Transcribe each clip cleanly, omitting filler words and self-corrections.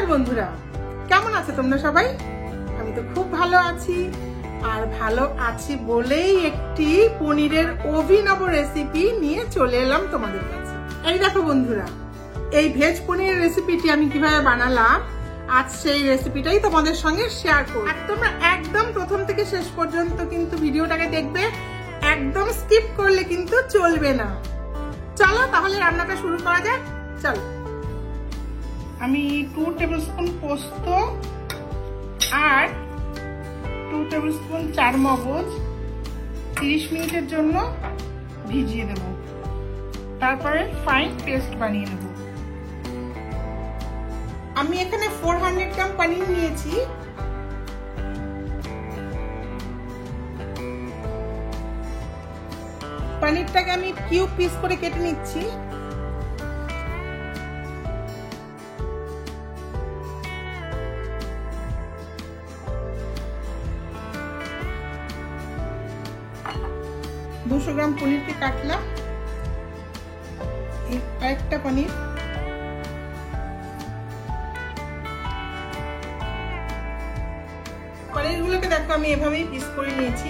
নমস্কার বন্ধুরা, কেমন আছো তোমরা সবাই? আমি তো খুব ভালো আছি। আর ভালো আছি বলেই একটি পনিরের অভিনব রেসিপি নিয়ে চলে এলাম তোমাদের কাছে। এই দেখো বন্ধুরা, এই ভেজ পনিরের রেসিপিটি আমি কিভাবে বানালাম, আজ সেই রেসিপিটাই তোমাদের সঙ্গে শেয়ার করব। আর তোমরা একদম প্রথম থেকে শেষ পর্যন্ত কিন্তু ভিডিওটাকে দেখবে, একদম স্কিপ করলে কিন্তু চলবে না। চলো তাহলে রান্নাটা শুরু করা যাক। চলো, আমি 2 টেবিলস্পুন পোস্ত আর 2 টেবিলস্পুন চারমগজ 30 মিনিটের জন্য ভিজিয়ে দেব, তারপরে ফাইন পেস্ট বানিয়ে নেব। আমি এখানে 400 গ্রাম পনির নিয়েছি। পনিরটাকে আমি কিউব পিস করে কেটে নিচ্ছি। দুশো গ্রাম পনিরকে কাটলাম। একটা পনির পনিরগুলোকে দেখো আমি এভাবেই পিস করে নিয়েছি।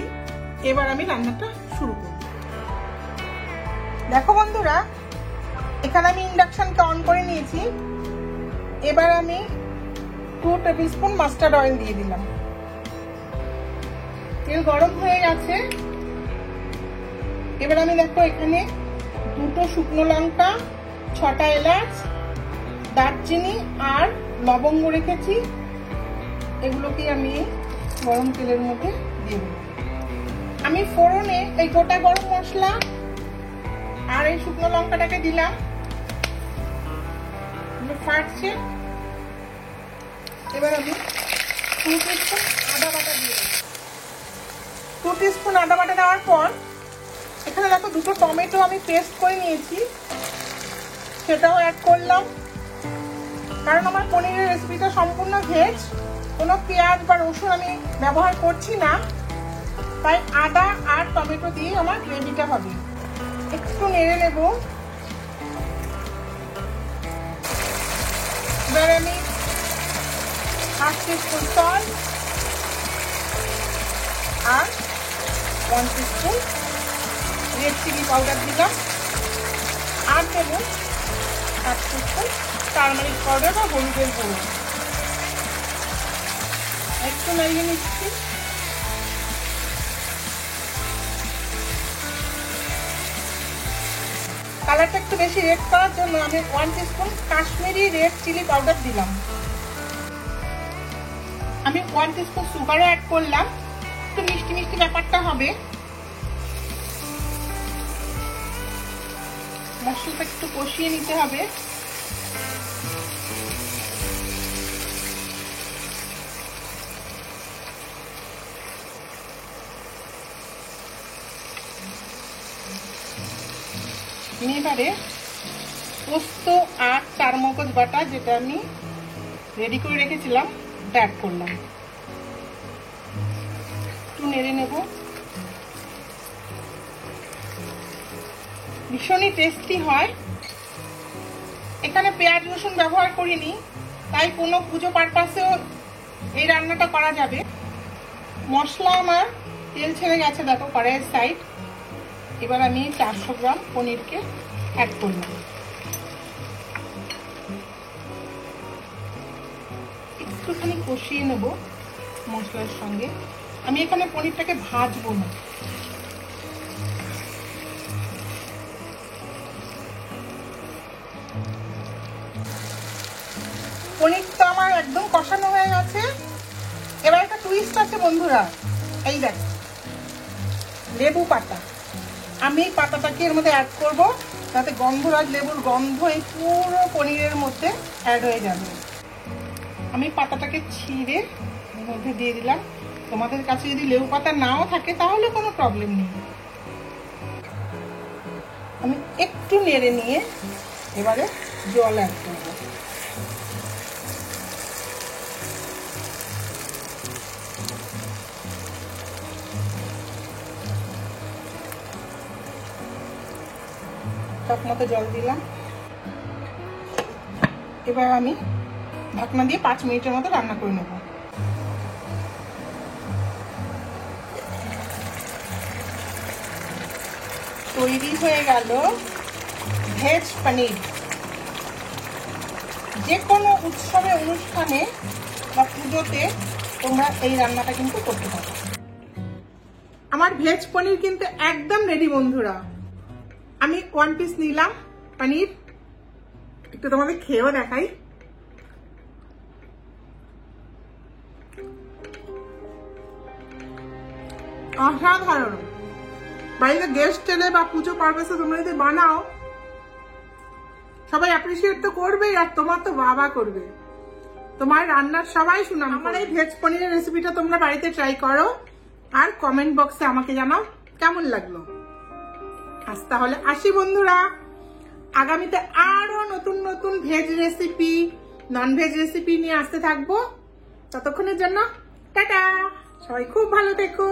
এবার আমি রান্নাটা শুরু করব। দেখো বন্ধুরা, এখানে আমি ইন্ডাকশনকে অন করে নিয়েছি। এবার আমি 2 টেবিলস্পুন মাস্টার্ড অয়েল দিয়ে দিলাম। তেল গরম হয়ে গেছে। এবার আমি দেখো এখানে 2টো শুকনো লঙ্কা, 6টা এলাচ, দারচিনি আর লবঙ্গ রেখেছি। এগুলোকে আমি গরম তেলের মধ্যে দিয়ে দেব। আমি ফোড়নে এই গোটা গরম মশলা আর এই শুকনো লঙ্কাটাকে দিলাম। ফাটছে। এবার আমি 2 টিস্পুন আদা বাটা দিয়ে দেব। 2 টিস্পুন আদা বাটা দেওয়ার পর এখানে দেখো 2টো টমেটো আমি পেস্ট করে নিয়েছি, সেটাও অ্যাড করলাম। কারণ আমার পনিরের রেসিপিটা সম্পূর্ণ ভেজ, কোনো পেঁয়াজ বা রসুন আমি ব্যবহার করছি না, তাই আদা আর টমেটো দিয়ে আমার গ্রেভিটা হবে। একটু নেড়ে নেব। এবার আমি 1/2 টিস্পুন সল্ট আর 1 টিস্পুন রেড চিলি পাউডার দিলাম, আর দেব 1 টিস্পুন টারমারিক পাউডার বা হলুদের গুঁড়ো। একটু নাড়িয়ে নিচ্ছি। কালারটা একটু বেশি রেড করার জন্য আমি 1 teaspoon Kashmiri red chilli powder দিলাম। আমি 1 টিস্পুন সুগারও অ্যাড করলাম, একটু মিষ্টি মিষ্টি ব্যাপারটা হবে। মশলাটা একটু কষিয়ে নিতে হবে। এবারে পোস্ত আর চারমগজ বাটা, যেটা আমি রেডি করে রেখেছিলাম, অ্যাড করলাম। একটু নেড়ে নেব। ভীষণই টেস্টি হয়। এখানে পেঁয়াজ রসুন ব্যবহার করিনি, তাই কোনো পুজো পারপাসেও এই রান্নাটা করা যাবে। মশলা আমার তেল ছেড়ে গেছে, দেখো কড়াইয়ের সাইড। এবার আমি 400 গ্রাম পনিরকে অ্যাড করলাম। একটুখানি কষিয়ে নেব মশলার সঙ্গে। আমি এখানে পনিরটাকে ভাজবো না। পনির তো আমার একদম কষানো হয়ে গেছে। এবার একটা টুইস্ট আছে বন্ধুরা, এই দেখ লেবু পাতা। আমি এই পাতাটাকে এর মধ্যে অ্যাড করব, যাতে গন্ধরাজ লেবুর গন্ধ এই পুরো পনিরের মধ্যে অ্যাড হয়ে যাবে। আমি পাতাটাকে ছিঁড়ে এর মধ্যে দিয়ে দিলাম। তোমাদের কাছে যদি লেবু পাতা নাও থাকে তাহলে কোনো প্রবলেম নেই। আমি একটু নেড়ে নিয়ে এবারে জল অ্যাড করব। কাপ মতো জল দিলাম। এবার আমি ঢাকনা দিয়ে 5 মিনিটের মতো রান্না করে নেব। তৈরি হয়ে গেল ভেজ পনির। যে কোনো উৎসবে অনুষ্ঠানে বা পুজোতে তোমরা এই রান্নাটা কিন্তু করতে পারো। আমার ভেজ পনির কিন্তু একদম রেডি বন্ধুরা। আমি 1 পিস নিলাম পনির, একটু তোমাদের খেয়েও দেখাই। অসাধারণ। বাড়িতে গেস্ট এলে বা পুজো পারপাসে তোমরা যদি বানাও, সবাই অ্যাপ্রিসিয়েট তো করবেই, আর তোমার তো বাবা করবে, তোমার রান্নার সবাই সুনাম। আমার এই ভেজ পনিরের রেসিপিটা তোমরা বাড়িতে ট্রাই করো আর কমেন্ট বক্সে আমাকে জানাও কেমন লাগলো। আজ তাহলে আসি বন্ধুরা, আগামীতে আরো নতুন নতুন veg recipe, non veg recipe নিয়ে আসতে থাকবো। ততক্ষণের জন্য টাটা, সবাই খুব ভালো থেকো।